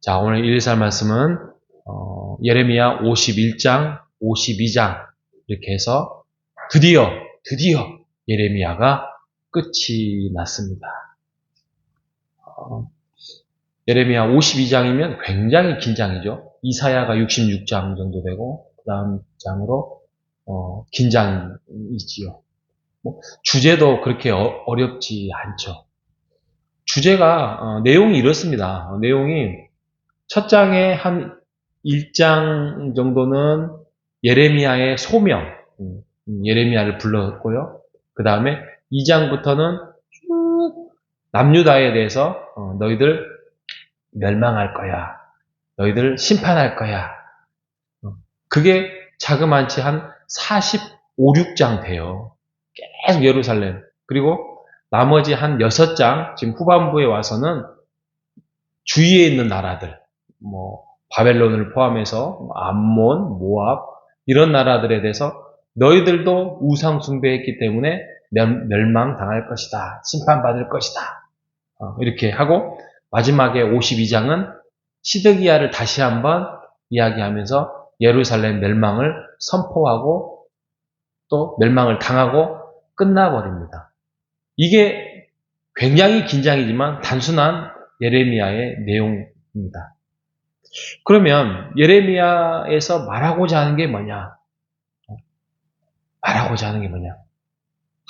자, 오늘 124 말씀은 예레미야 51장, 52장 이렇게 해서 드디어 예레미야가 끝이 났습니다. 예레미야 52장이면 굉장히 긴 장이죠. 이사야가 66장 정도 되고 그 다음 장으로 긴 장이지요. 주제도 그렇게 어렵지 않죠. 주제가 내용이 이렇습니다. 내용이 첫 장에 한 1장 정도는 예레미야의 소명, 예레미야를 불렀고요. 그 다음에 2장부터는 쭉 남유다에 대해서 너희들 멸망할 거야. 너희들 심판할 거야. 그게 자그만치 한 45, 6장 돼요. 계속 예루살렘. 그리고 나머지 한 6장, 지금 후반부에 와서는 주위에 있는 나라들, 바벨론을 포함해서 암몬, 모압, 이런 나라들에 대해서 너희들도 우상 숭배했기 때문에 멸망당할 것이다. 심판받을 것이다. 이렇게 하고 마지막에 52장은 시드기야를 다시 한번 이야기하면서 예루살렘 멸망을 선포하고 또 멸망을 당하고 끝나버립니다. 이게 굉장히 긴 장이지만 단순한 예레미야의 내용입니다. 그러면 예레미야에서 말하고자 하는 게 뭐냐?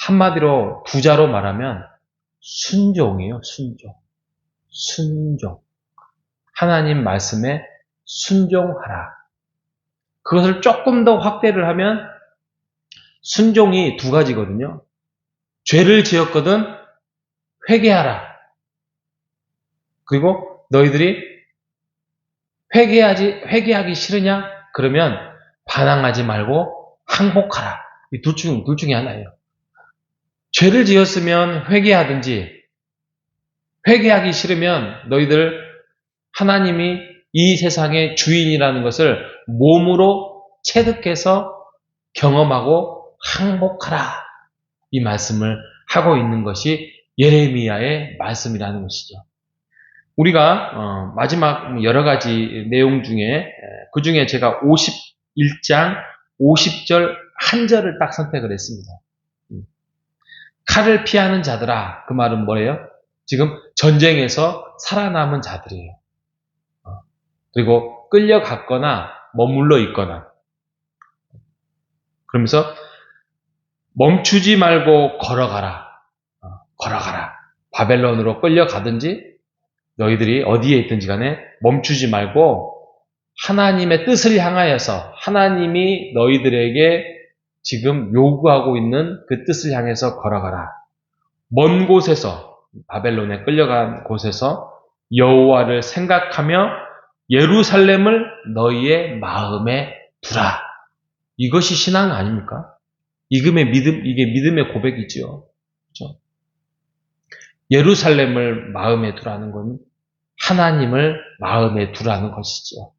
한마디로 부자로 말하면 순종이에요. 순종. 하나님 말씀에 순종하라. 그것을 조금 더 확대를 하면 순종이 두 가지거든요. 죄를 지었거든 회개하라. 그리고 너희들이 회개하기 싫으냐? 그러면 반항하지 말고 항복하라. 이 둘 중에 하나예요. 죄를 지었으면 회개하든지, 회개하기 싫으면 너희들 하나님이 이 세상의 주인이라는 것을 몸으로 체득해서 경험하고 항복하라. 이 말씀을 하고 있는 것이 예레미야의 말씀이라는 것이죠. 우리가 마지막 여러 가지 내용 중에 그 중에 제가 51장 50절 한 절을 딱 선택을 했습니다. 칼을 피하는 자들아, 그 말은 뭐예요? 지금 전쟁에서 살아남은 자들이에요. 그리고 끌려갔거나 머물러 있거나, 그러면서 멈추지 말고 걸어가라. 바벨론으로 끌려가든지 너희들이 어디에 있든지 간에 멈추지 말고 하나님의 뜻을 향하여서 하나님이 너희들에게 지금 요구하고 있는 그 뜻을 향해서 걸어가라. 먼 곳에서, 바벨론에 끌려간 곳에서 여호와를 생각하며 예루살렘을 너희의 마음에 두라. 이것이 신앙 아닙니까? 이게 믿음의 고백이죠. 그렇죠? 예루살렘을 마음에 두라는 건 하나님을 마음에 두라는 것이죠.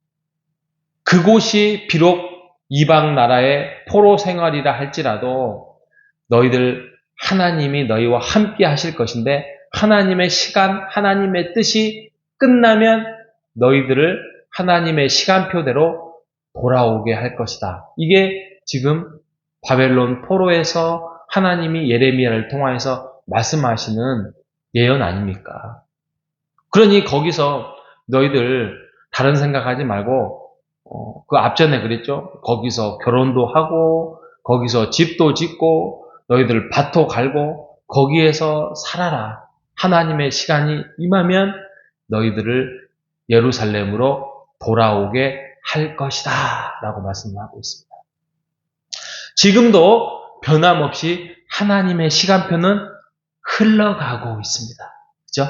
그곳이 비록 이방 나라의 포로 생활이라 할지라도 너희들 하나님이 너희와 함께 하실 것인데 하나님의 시간, 하나님의 뜻이 끝나면 너희들을 하나님의 시간표대로 돌아오게 할 것이다. 이게 지금 바벨론 포로에서 하나님이 예레미야를 통하여서 말씀하시는 예언 아닙니까? 그러니 거기서 너희들 다른 생각하지 말고 그 앞전에 그랬죠. 거기서 결혼도 하고 거기서 집도 짓고 너희들 밭도 갈고 거기에서 살아라. 하나님의 시간이 임하면 너희들을 예루살렘으로 돌아오게 할 것이다 라고 말씀하고 있습니다. 지금도 변함없이 하나님의 시간표는 흘러가고 있습니다. 그죠?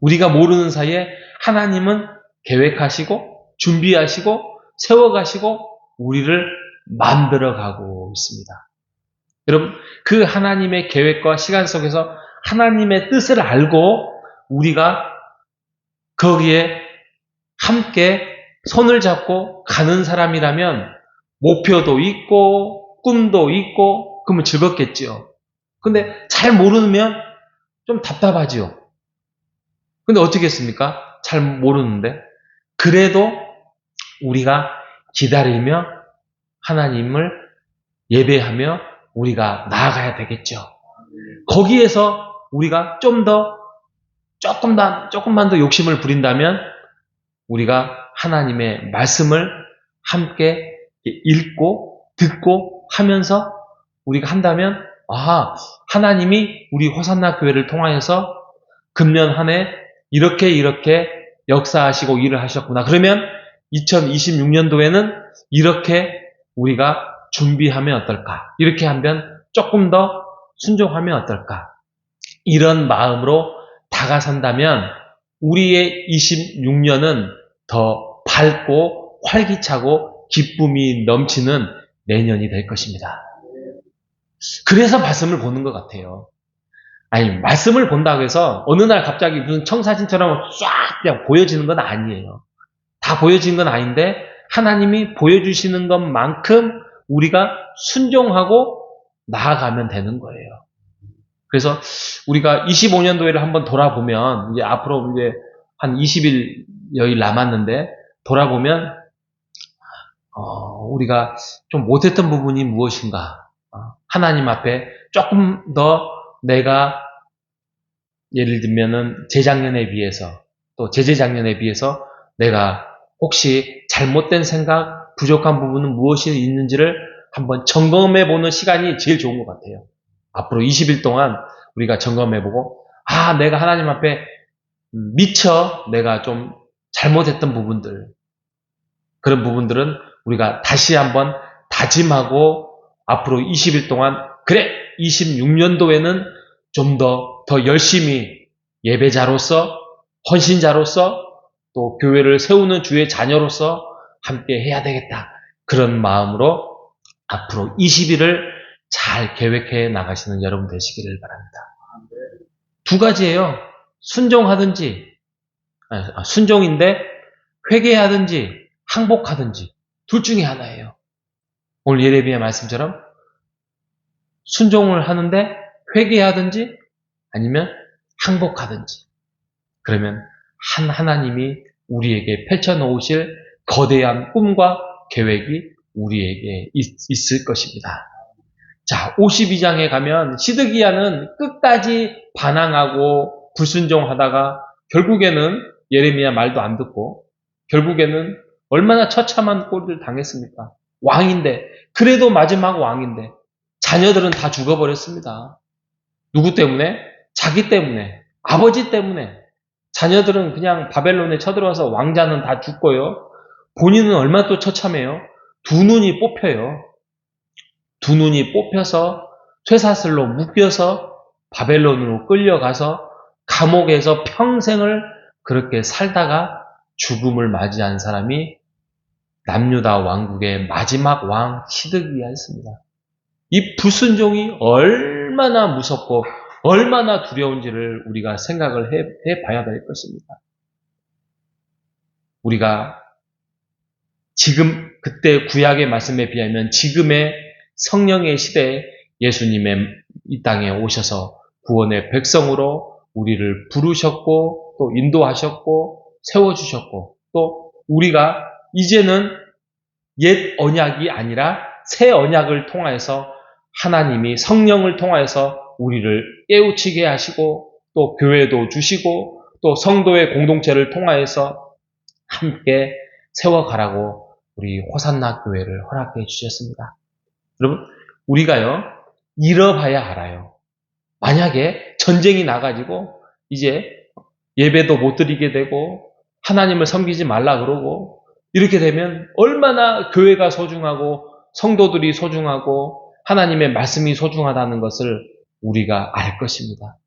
우리가 모르는 사이에 하나님은 계획하시고 준비하시고 세워가시고 우리를 만들어가고 있습니다. 여러분, 그 하나님의 계획과 시간 속에서 하나님의 뜻을 알고 우리가 거기에 함께 손을 잡고 가는 사람이라면 목표도 있고 꿈도 있고 그러면 즐겁겠지요. 근데 잘 모르면 좀 답답하지요. 근데 어떻게 했습니까? 잘 모르는데 그래도 우리가 기다리며 하나님을 예배하며 우리가 나아가야 되겠죠. 거기에서 우리가 조금만 더 욕심을 부린다면 우리가 하나님의 말씀을 함께 읽고 듣고 하면서 우리가 한다면 하나님이 우리 호산나 교회를 통하여서 금년 한 해 이렇게 역사하시고 일을 하셨구나. 그러면 2026년도에는 이렇게 우리가 준비하면 어떨까? 이렇게 하면 조금 더 순종하면 어떨까? 이런 마음으로 다가선다면 우리의 26년은 더 밝고 활기차고 기쁨이 넘치는 내년이 될 것입니다. 그래서 말씀을 보는 것 같아요. 아니, 말씀을 본다고 해서 어느 날 갑자기 무슨 청사진처럼 쫙 그냥 보여지는 건 아니에요. 다 보여지는 건 아닌데 하나님이 보여주시는 것만큼 우리가 순종하고 나아가면 되는 거예요. 그래서 우리가 25년도에를 한번 돌아보면 이제 앞으로 이제 한 20일 여일 남았는데 돌아보면 우리가 좀 못했던 부분이 무엇인가? 하나님 앞에 조금 더 내가 예를 들면은 재작년에 비해서 또 재재작년에 비해서 내가 혹시 잘못된 생각, 부족한 부분은 무엇이 있는지를 한번 점검해보는 시간이 제일 좋은 것 같아요. 앞으로 20일 동안 우리가 점검해보고 내가 하나님 앞에 미처 내가 좀 잘못했던 부분들, 그런 부분들은 우리가 다시 한번 다짐하고 앞으로 20일 동안 26년도에는 좀 더 열심히 예배자로서 헌신자로서 또 교회를 세우는 주의 자녀로서 함께 해야 되겠다. 그런 마음으로 앞으로 20일을 잘 계획해 나가시는 여러분 되시기를 바랍니다. 두 가지예요. 순종인데 회개하든지 항복하든지 둘 중에 하나예요. 오늘 예레미야 말씀처럼 순종을 하는데 회개하든지 아니면 항복하든지. 그러면 하나님이 우리에게 펼쳐놓으실 거대한 꿈과 계획이 우리에게 있을 것입니다. 자, 52장에 가면 시드기야는 끝까지 반항하고 불순종하다가 결국에는 예레미야 말도 안 듣고 결국에는 얼마나 처참한 꼴을 당했습니까? 왕인데, 그래도 마지막 왕인데 자녀들은 다 죽어버렸습니다. 누구 때문에? 자기 때문에, 아버지 때문에. 자녀들은 그냥 바벨론에 쳐들어와서 왕자는 다 죽고요. 본인은 얼마나 또 처참해요. 두 눈이 뽑혀요. 두 눈이 뽑혀서 쇠사슬로 묶여서 바벨론으로 끌려가서 감옥에서 평생을 그렇게 살다가 죽음을 맞이한 사람이 남유다 왕국의 마지막 왕 시드기야였습니다. 이 불순종이 얼마나 무섭고 얼마나 두려운지를 우리가 생각을 해봐야 될 것입니다. 우리가 지금 그때 구약의 말씀에 비하면 지금의 성령의 시대에 예수님의 이 땅에 오셔서 구원의 백성으로 우리를 부르셨고 또 인도하셨고 세워주셨고 또 우리가 이제는 옛 언약이 아니라 새 언약을 통하여서 하나님이 성령을 통하여서 우리를 깨우치게 하시고 또 교회도 주시고 또 성도의 공동체를 통하여서 함께 세워가라고 우리 호산나 교회를 허락해 주셨습니다. 여러분, 우리가요 잃어봐야 알아요. 만약에 전쟁이 나가지고 이제 예배도 못 드리게 되고 하나님을 섬기지 말라 그러고 이렇게 되면 얼마나 교회가 소중하고 성도들이 소중하고 하나님의 말씀이 소중하다는 것을 우리가 알 것입니다.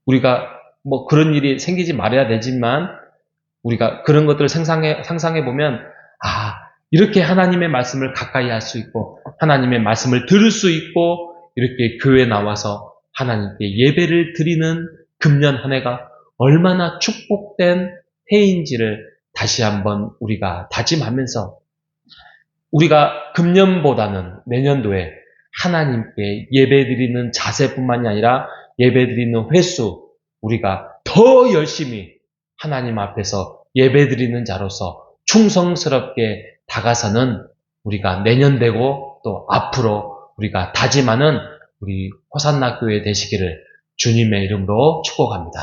우리가 뭐 그런 일이 생기지 말아야 되지만 우리가 그런 것들을 상상해 보면 이렇게 하나님의 말씀을 가까이 할 수 있고 하나님의 말씀을 들을 수 있고 이렇게 교회에 나와서 하나님께 예배를 드리는 금년 한 해가 얼마나 축복된 해인지를 다시 한번 우리가 다짐하면서 우리가 금년보다는 내년도에 하나님께 예배드리는 자세뿐만이 아니라 예배드리는 횟수 우리가 더 열심히 하나님 앞에서 예배드리는 자로서 충성스럽게 다가서는 우리가 내년 되고 또 앞으로 우리가 다짐하는 우리 호산나 교회 되시기를 주님의 이름으로 축복합니다.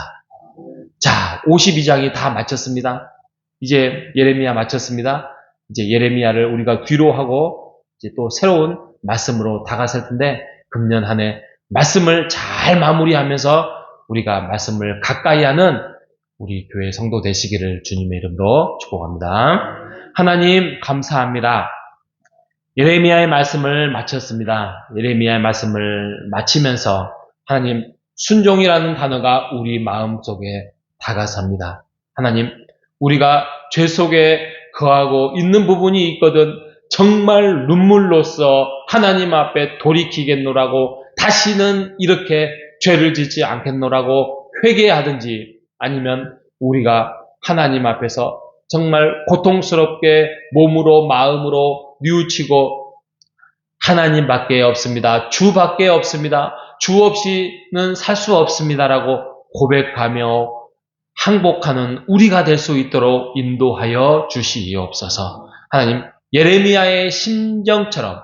자, 52장이 다 마쳤습니다. 이제 예레미야 마쳤습니다. 이제 예레미야를 우리가 뒤로 하고 이제 또 새로운 말씀으로 다가설 텐데 금년 한 해 말씀을 잘 마무리하면서 우리가 말씀을 가까이 하는 우리 교회 성도 되시기를 주님의 이름으로 축복합니다. 하나님 감사합니다. 예레미야의 말씀을 마쳤습니다. 예레미야의 말씀을 마치면서 하나님 순종이라는 단어가 우리 마음속에 다가섭니다. 하나님 우리가 죄 속에 거하고 있는 부분이 있거든 정말 눈물로써 하나님 앞에 돌이키겠노라고 다시는 이렇게 죄를 짓지 않겠노라고 회개하든지 아니면 우리가 하나님 앞에서 정말 고통스럽게 몸으로 마음으로 뉘우치고 하나님밖에 없습니다. 주밖에 없습니다. 주 없이는 살 수 없습니다라고 고백하며 항복하는 우리가 될 수 있도록 인도하여 주시옵소서. 하나님 예레미야의 심정처럼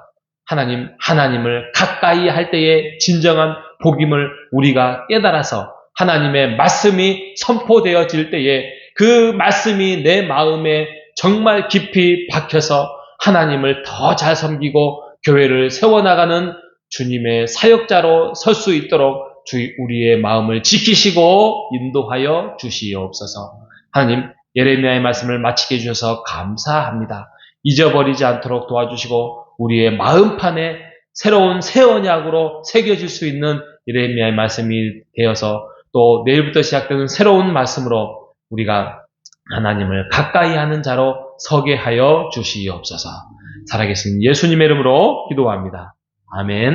하나님을 가까이 할 때의 진정한 복임을 우리가 깨달아서 하나님의 말씀이 선포되어질 때에 그 말씀이 내 마음에 정말 깊이 박혀서 하나님을 더 잘 섬기고 교회를 세워나가는 주님의 사역자로 설 수 있도록 우리의 마음을 지키시고 인도하여 주시옵소서. 하나님 예레미야의 말씀을 마치게 해주셔서 감사합니다. 잊어버리지 않도록 도와주시고 우리의 마음판에 새로운 새 언약으로 새겨질 수 있는 예레미야의 말씀이 되어서 또 내일부터 시작되는 새로운 말씀으로 우리가 하나님을 가까이 하는 자로 서게 하여 주시옵소서. 살아계신 예수님의 이름으로 기도합니다. 아멘.